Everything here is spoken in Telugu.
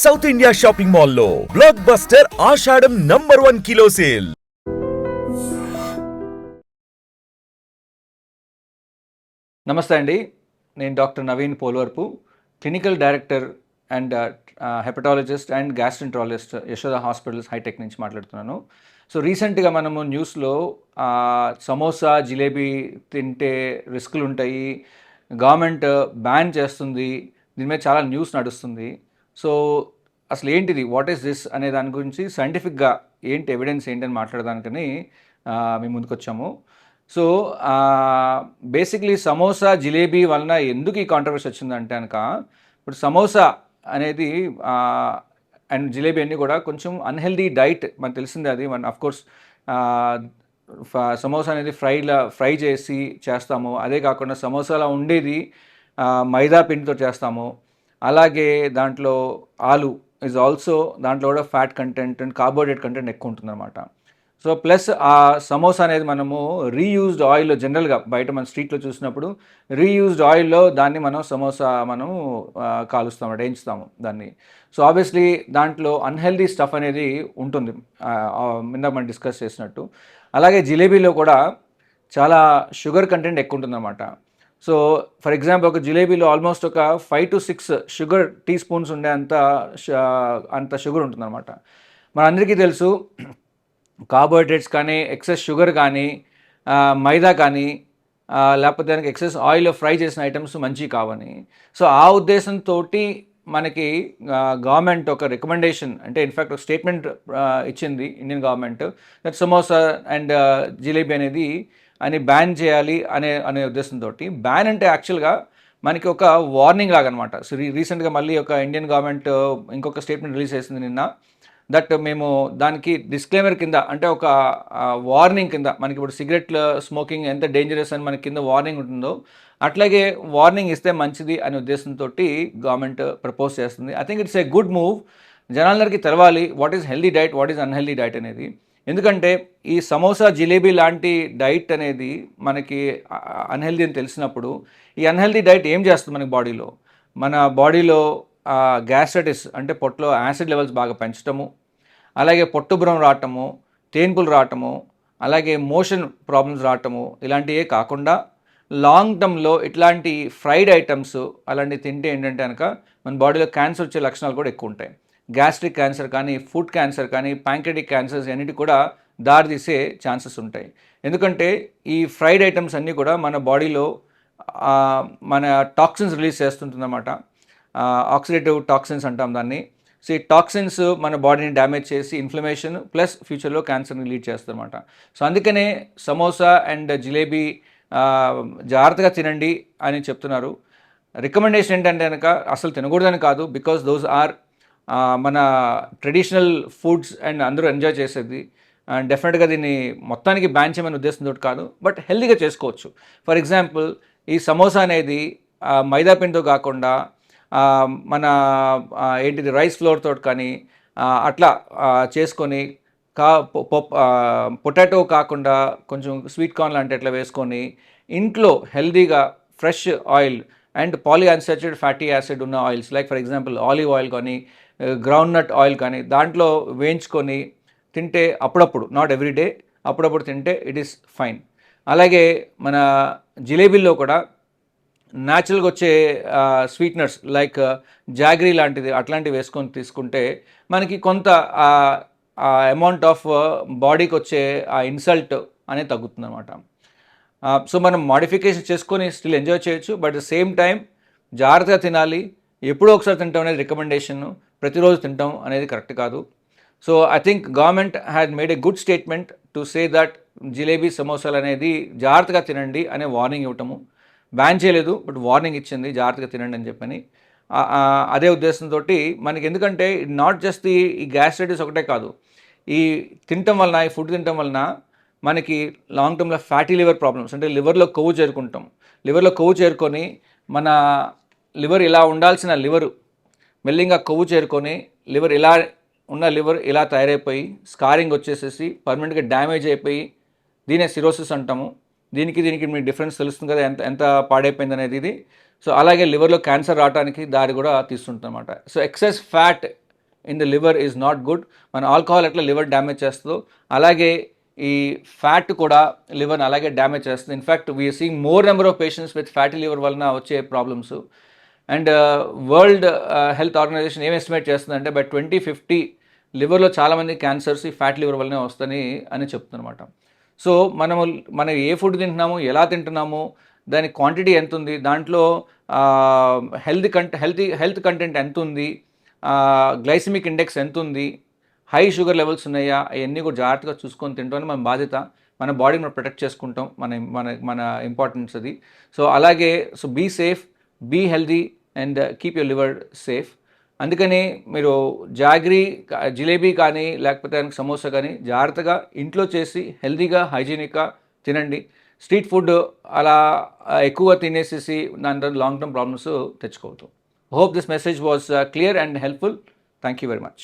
సౌత్ ఇండియా షాపింగ్ మాల్లో blockbuster Ashadham number 1 kilo sale. నమస్తే అండి, నేను doctor Naveen Polavarapu, clinical director and hepatologist and gastroenterologist Yashoda hospitals hitech నుంచి మాట్లాడుతున్నాను. సో రీసెంట్గా మనము న్యూస్లో సమోసా జిలేబీ తింటే రిస్కులు ఉంటాయి, గవర్నమెంట్ బ్యాన్ చేస్తుంది, దీని మీద చాలా న్యూస్ నడుస్తుంది. సో అసలు ఏంటిది, వాట్ ఈస్ దిస్ అనే దాని గురించి సైంటిఫిక్గా ఏంటి ఎవిడెన్స్ ఏంటని మాట్లాడడానికని మేము ముందుకు వచ్చాము. సో బేసిక్లీ సమోసా జిలేబీ వలన ఎందుకు ఈ కాంట్రవర్సీ వచ్చిందంటే కనుక, ఇప్పుడు సమోసా అనేది అండ్ జిలేబీ అన్నీ కూడా కొంచెం అన్హెల్దీ డైట్, మనకు తెలిసిందే అది. మన అఫ్కోర్స్ సమోసా అనేది ఫ్రై చేసి చేస్తాము, అదే కాకుండా సమోసాలో ఉండేది మైదా పిండితో చేస్తాము. అలాగే దాంట్లో ఆలు ఈజ్ ఆల్సో, దాంట్లో కూడా fat content and carbohydrate content ఎక్కువ ఉంటుందన్నమాట. సో ప్లస్ ఆ సమోసా అనేది మనము రీయూజ్డ్ ఆయిల్లో, జనరల్గా బయట మన స్ట్రీట్లో చూసినప్పుడు రీయూజ్డ్ ఆయిల్లో దాన్ని మనం సమోసా మనము కాలుస్తాము, వేయించుతాము దాన్ని. సో ఆబ్వియస్లీ దాంట్లో అన్హెల్దీ స్టఫ్ అనేది ఉంటుంది, ఇందాక మనం డిస్కస్ చేసినట్టు. అలాగే జిలేబీలో కూడా చాలా షుగర్ కంటెంట్ ఎక్కువ ఉంటుందన్నమాట. సో ఫర్ ఎగ్జాంపుల్ ఒక జిలేబీలో ఆల్మోస్ట్ ఒక 5 to 6 షుగర్ టీ స్పూన్స్ ఉండే అంత షుగర్ ఉంటుందన్నమాట. మనందరికీ తెలుసు కార్బోహైడ్రేట్స్ కానీ, ఎక్సెస్ షుగర్ కానీ, మైదా కానీ, లేకపోతే దానికి ఎక్సెస్ ఆయిల్లో ఫ్రై చేసిన ఐటమ్స్ మంచివి కావని. సో ఆ ఉద్దేశంతో మనకి గవర్నమెంట్ ఒక రికమెండేషన్, అంటే ఇన్ఫ్యాక్ట్ ఒక స్టేట్మెంట్ ఇచ్చింది Indian government, that samosa and jalebi అనేది బ్యాన్ చేయాలి అనే ఉద్దేశంతో. బ్యాన్ అంటే యాక్చువల్గా మనకి ఒక వార్నింగ్ లాగా అనమాట. సో రీసెంట్గా మళ్ళీ ఒక ఇండియన్ గవర్నమెంట్ ఇంకొక స్టేట్మెంట్ రిలీజ్ చేసింది నిన్న, దట్ మేము దానికి డిస్క్లైమర్ కింద, అంటే ఒక వార్నింగ్ కింద, మనకి ఇప్పుడు సిగరెట్ స్మోకింగ్ ఎంత డేంజరస్ అని మనకి కింద వార్నింగ్ ఉంటుందో, అట్లాగే వార్నింగ్ ఇస్తే మంచిది అనే ఉద్దేశంతో గవర్నమెంట్ ప్రపోజ్ చేస్తుంది. I think it's a good move. జనాలందరికీ తెలవాలి what is healthy diet, what is unhealthy diet అనేది. ఎందుకంటే ఈ సమోసా జిలేబీ లాంటి డైట్ అనేది మనకి అన్హెల్దీ అని తెలిసినప్పుడు, ఈ అన్హెల్దీ డైట్ ఏం చేస్తుంది మన బాడీలో గ్యాస్ట్రైటిస్, అంటే పొట్టలో యాసిడ్ లెవెల్స్ బాగా పెంచడము, అలాగే పొట్టుబ్రం రావటము, తేన్పులు రావటము, అలాగే మోషన్ ప్రాబ్లమ్స్ రావటము, ఇలాంటివే కాకుండా లాంగ్ టర్మ్లో ఇట్లాంటి ఫ్రైడ్ ఐటమ్స్ అలాంటివి తింటే ఏంటంటే కనుక మన బాడీలో క్యాన్సర్ వచ్చే లక్షణాలు కూడా ఎక్కువ ఉంటాయి. గ్యాస్ట్రిక్ క్యాన్సర్ కానీ, ఫుడ్ క్యాన్సర్ కానీ, ప్యాంక్రెటిక్ క్యాన్సర్స్ అన్నిటి కూడా దారితీసే ఛాన్సెస్ ఉంటాయి. ఎందుకంటే ఈ ఫ్రైడ్ ఐటమ్స్ అన్నీ కూడా మన బాడీలో మన టాక్సిన్స్ రిలీజ్ చేస్తుంటుందన్నమాట. ఆక్సిడేటివ్ టాక్సిన్స్ అంటాం దాన్ని. సో ఈ టాక్సిన్స్ మన బాడీని డ్యామేజ్ చేసి ఇన్ఫ్లమేషన్ ప్లస్ ఫ్యూచర్లో క్యాన్సర్ని లీడ్ చేస్తుందన్నమాట. సో అందుకనే సమోసా అండ్ జిలేబీ జాగ్రత్తగా తినండి అని చెప్తున్నారు. రికమెండేషన్ ఏంటంటే కనుక అసలు తినకూడదని కాదు, బికాస్ దోస్ ఆర్ మన ట్రెడిషనల్ ఫుడ్స్ అండ్ అందరూ ఎంజాయ్ చేసేది. అండ్ డెఫినెట్గా దీన్ని మొత్తానికి బ్యాన్ చేయమనే ఉద్దేశంతో కాదు, బట్ హెల్తీగా చేసుకోవచ్చు. ఫర్ ఎగ్జాంపుల్ ఈ సమోసా అనేది మైదా పిండితో కాకుండా మన ఏంటిది రైస్ ఫ్లోర్ తోటి కానీ అట్లా చేసుకొని పొటాటో కాకుండా కొంచెం స్వీట్ కార్న్ లాంటి అట్లా వేసుకొని ఇంట్లో హెల్తీగా fresh oil and polyunsaturated fatty acid ఉన్న oils, like for example olive oil కానీ, గ్రౌండ్ నట్ ఆయిల్ కానీ, దాంట్లో వేయించుకొని తింటే అప్పుడప్పుడు, నాట్ ఎవ్రీడే, అప్పుడప్పుడు తింటే ఇట్ ఈస్ ఫైన్. అలాగే మన జిలేబీల్లో కూడా న్యాచురల్గా వచ్చే స్వీట్నర్స్ లైక్ జాగరీ లాంటిది అట్లాంటివి వేసుకొని తీసుకుంటే మనకి కొంత అమౌంట్ ఆఫ్ బాడీకి వచ్చే ఆ ఇన్సల్ట్ అనేది తగ్గుతుంది అనమాట. సో మనం మాడిఫికేషన్ చేసుకొని స్టిల్ ఎంజాయ్ చేయొచ్చు, బట్ ద సేమ్ టైం జాగ్రత్తగా తినాలి. ఎప్పుడో ఒకసారి తింటాం అనేది రికమెండేషన్, ప్రతిరోజు తింటాం అనేది కరెక్ట్ కాదు. So I think government had made a good statement to say that jalebi సమోసాలు అనేది జాగ్రత్తగా తినండి అనే వార్నింగ్ ఇవ్వటము. బ్యాన్ చేయలేదు, బట్ వార్నింగ్ ఇచ్చింది జాగ్రత్తగా తినండి అని చెప్పని. అదే ఉద్దేశంతో మనకి, ఎందుకంటే నాట్ జస్ట్ ఈ గ్యాస్ట్రైటిస్ ఒకటే కాదు, ఈ తినటం వలన, ఈ ఫుడ్ తినటం వలన మనకి లాంగ్ టర్మ్లో ఫ్యాటీ లివర్ ప్రాబ్లమ్స్, అంటే లివర్లో కొవ్వు చేరుకుంటాం. లివర్లో కొవ్వు చేరుకొని మన లివర్ ఇలా ఉండాల్సిన లివరు మెల్లింగా కొవ్వు చేరుకొని లివర్ ఇలా తయారైపోయి స్కారింగ్ వచ్చేసేసి పర్మనెంట్గా డ్యామేజ్ అయిపోయి దీనే సిరోసిస్ అంటాము. దీనికి మీకు డిఫరెన్స్ తెలుస్తుంది కదా ఎంత పాడైపోయింది అనేది ఇది. సో అలాగే లివర్లో క్యాన్సర్ రావడానికి దారి కూడా తీస్తుంటుంది అనమాట. So excess fat in the liver is not good. మన ఆల్కహాల్ ఎట్లా లివర్ డ్యామేజ్ చేస్తుందో అలాగే ఈ ఫ్యాట్ కూడా లివర్ని అలాగే డ్యామేజ్ చేస్తుంది. In fact we are seeing more number of patients with fatty liver వలన వచ్చే problems. And World Health Organization ఏం ఎస్టిమేట్ చేస్తుందంటే బై 2050 లివర్లో చాలామంది క్యాన్సర్స్ ఈ ఫ్యాట్ లివర్ వల్లనే వస్తాయి అని చెప్తుందన్నమాట. సో మనం ఏ ఫుడ్ తింటున్నాము, ఎలా తింటున్నాము, దాని క్వాంటిటీ ఎంత ఉంది, దాంట్లో హెల్త్ కంటెంట్ ఎంత ఉంది, గ్లైసిమిక్ ఇండెక్స్ ఎంత ఉంది, హై షుగర్ లెవెల్స్ ఉన్నాయా, అవన్నీ కూడా జాగ్రత్తగా చూసుకొని తింటామని మన బాధ్యత. మన బాడీని మనం ప్రొటెక్ట్ చేసుకుంటాం, మన ఇంపార్టెన్స్ అది. సో అలాగే be safe, be healthy and keep your liver safe. అందుకని మీరు జిలేబీ కానీ లేకపోతే సమోసా కానీ జాగ్రత్తగా ఇంట్లో చేసి హెల్దీగా హైజీనిక్గా తినండి. స్ట్రీట్ ఫుడ్ అలా ఎక్కువగా తినేసేసి దాని తర్వాత లాంగ్ టర్మ్ ప్రాబ్లమ్స్ తెచ్చుకోవద్దు. Hope this message was clear and helpful. Thank you very much.